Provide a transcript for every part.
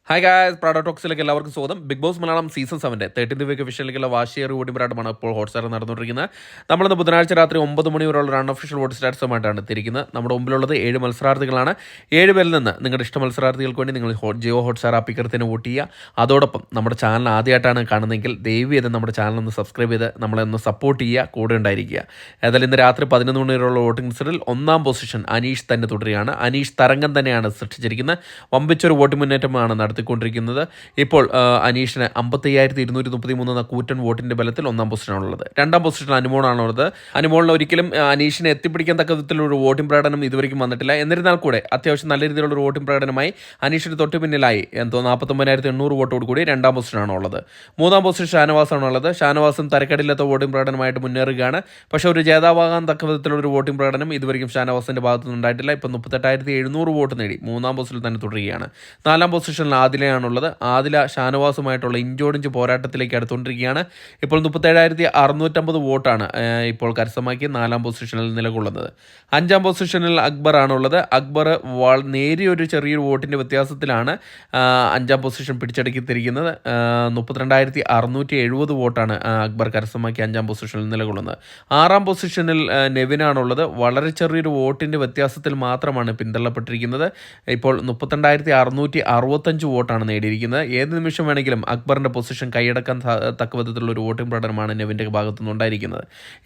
Hi guys, Prado ടോക്സിലേക്ക് എല്ലാവർക്കും സ്വാഗതം. Big boss Malayalam season 7 13th week ഒഫീഷ്യലിലേക്കുള്ള വാശിയേറിയ വോട്ടിംഗ് ഇപ്പോൾ ഹോട്ട്സ്റ്റാർ നടന്നുകൊണ്ടിരിക്കുന്നത്. നമ്മളിന്ന് ബുധനാഴ്ച രാത്രി 9 മണി വരെയുള്ള ഒരു അൺഒഫീഷ്യൽ വോട്ട് സ്റ്റാറ്റസുമായിട്ടാണ് എത്തിയിരിക്കുന്നത്. നമ്മുടെ മുമ്പിലുള്ളത് 7 മത്സരാർത്ഥികളാണ്. 7 പേരിൽ നിന്ന് നിങ്ങളുടെ ഇഷ്ട മത്സരാർത്ഥികൾക്ക് വേണ്ടി നിങ്ങൾ ജിയോ ഹോട്ട്സ്റ്റാർ ആപ്പിക്കരത്തിന് വോട്ട് ചെയ്യുക. അതോടൊപ്പം നമ്മുടെ ചാനൽ ആദ്യമായിട്ടാണ് കാണുന്നതെങ്കിൽ ദയവ് ചെയ്ത് നമ്മുടെ ചാനൽ ഒന്ന് സബ്സ്ക്രൈബ് ചെയ്ത് നമ്മളെ ഒന്ന് സപ്പോർട്ട് ചെയ്യുക, കൂടെ ഉണ്ടായിരിക്കുക. ഏതായാലും ഇന്ന് രാത്രി 11 മണി വരെയുള്ള വോട്ടിംഗ് റിസൾട്ടിൽ 1ാം പൊസിഷൻ അനീഷ് തന്നെ തുടരുകയാണ്. അനീഷ് തരംഗം തന്നെയാണ് സൃഷ്ടിച്ചിരിക്കുന്നത്. വമ്പിച്ചൊരു വോട്ടിംഗ് മുന്നേറ്റമാണ് നടത്തിക്കൊണ്ടിരിക്കുന്നത്. ഇപ്പോൾ അനീഷിന് 55,233 എന്ന കൂറ്റൻ വോട്ടിന്റെ ബലത്തിൽ 1ാം പൊസിഷനാണുള്ളത്. 2ാം പൊസിഷനിൽ അനുമോളാണുള്ളത്. അനുമോളിന് ഒരിക്കലും അനീഷിനെ എത്തിപ്പിടിക്കാൻ തക്ക വിധത്തിലുള്ള വോട്ടിംഗ് പ്രകടനം ഇതുവരെയും വന്നിട്ടില്ല. എന്നിരുന്നാൽ കൂടെ അത്യാവശ്യം നല്ല രീതിയിലുള്ള വോട്ടിംഗ് പ്രകടനമായി അനീഷിന് തൊട്ട് പിന്നിലായി 49,800 വോട്ടോട് കൂടി 2ാം പൊസിഷനാണ് ഉള്ളത്. 3ാം പൊസിഷൻ ഷാനവാസാണുള്ളത്. ഷാനവാസും തരക്കടില്ലാത്ത വോട്ടിംഗ് പ്രകടനമായിട്ട് മുന്നേറുകയാണ്. പക്ഷേ ഒരു ജേതാവാകാൻ തക്ക വിധത്തിലുള്ള ഒരു വോട്ടിംഗ് പ്രകടനം ഇതുവരെയും ഷാനവാസിന്റെ ഭാഗത്തുനിന്ന് ഉണ്ടായിട്ടില്ല. ഇപ്പം 38,700 വോട്ട് നേടി 3ാം പൊസിഷനിൽ തന്നെ തുടരുകയാണ്. 4ാം പൊസിഷനിൽ ആദിലയാണുള്ളത്. ആദില ഷാനവാസുമായിട്ടുള്ള ഇഞ്ചോടിഞ്ച് പോരാട്ടത്തിലേക്ക് അടുത്തുകൊണ്ടിരിക്കുകയാണ്. ഇപ്പോൾ 37,650 വോട്ടാണ് ഇപ്പോൾ കരസ്ഥമാക്കി 4ാം പൊസിഷനിൽ നിലകൊള്ളുന്നത്. 5ാം പൊസിഷനിൽ അക്ബർ ആണുള്ളത്. അക്ബർ നേരിയൊരു ചെറിയൊരു വോട്ടിൻ്റെ വ്യത്യാസത്തിലാണ് 5ാം പൊസിഷൻ പിടിച്ചടക്കിത്തിരിക്കുന്നത്. 32,670 വോട്ടാണ് അക്ബർ കരസ്ഥമാക്കി 5ാം പൊസിഷനിൽ നിലകൊള്ളുന്നത്. 6ാം പൊസിഷനിൽ നെവിനാണുള്ളത്. വളരെ ചെറിയൊരു വോട്ടിൻ്റെ വ്യത്യാസത്തിൽ മാത്രമാണ് പിന്തള്ളപ്പെട്ടിരിക്കുന്നത്. ഇപ്പോൾ 32,665 വോട്ടാണ് നേടിയിരിക്കുന്നത്. ഏത് നിമിഷം വേണമെങ്കിലും അക്ബറിൻ്റെ പൊസിഷൻ കൈയടക്കാൻ തക്ക വിധത്തിലുള്ള ഒരു വോട്ടിംഗ് പ്രകടനമാണ് നെവിൻ്റെ ഭാഗത്തുനിന്ന് ഉണ്ടായിരിക്കുന്നത്.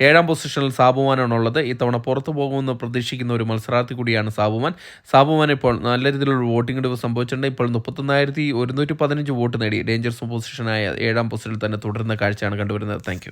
7ാം പൊസിഷനിൽ സാബുമാനാണുള്ളത്. ഇത്തവണ പുറത്തു പോകുമെന്ന് പ്രതീക്ഷിക്കുന്ന ഒരു മത്സരാർത്ഥി കൂടിയാണ് സാബുമാൻ. സാബുമാൻ ഇപ്പോൾ നല്ല രീതിയിലുള്ള വോട്ടിംഗ് ഇടിവ് സംഭവിച്ചിട്ടുണ്ട്. ഇപ്പോൾ 31,115 വോട്ട് നേടി ഡേഞ്ചറസ് പൊസിഷനായ 7ാം പൊസിഷനിൽ തന്നെ തുടരുന്ന കാഴ്ചയാണ് കണ്ടുവരുന്നത്. താങ്ക്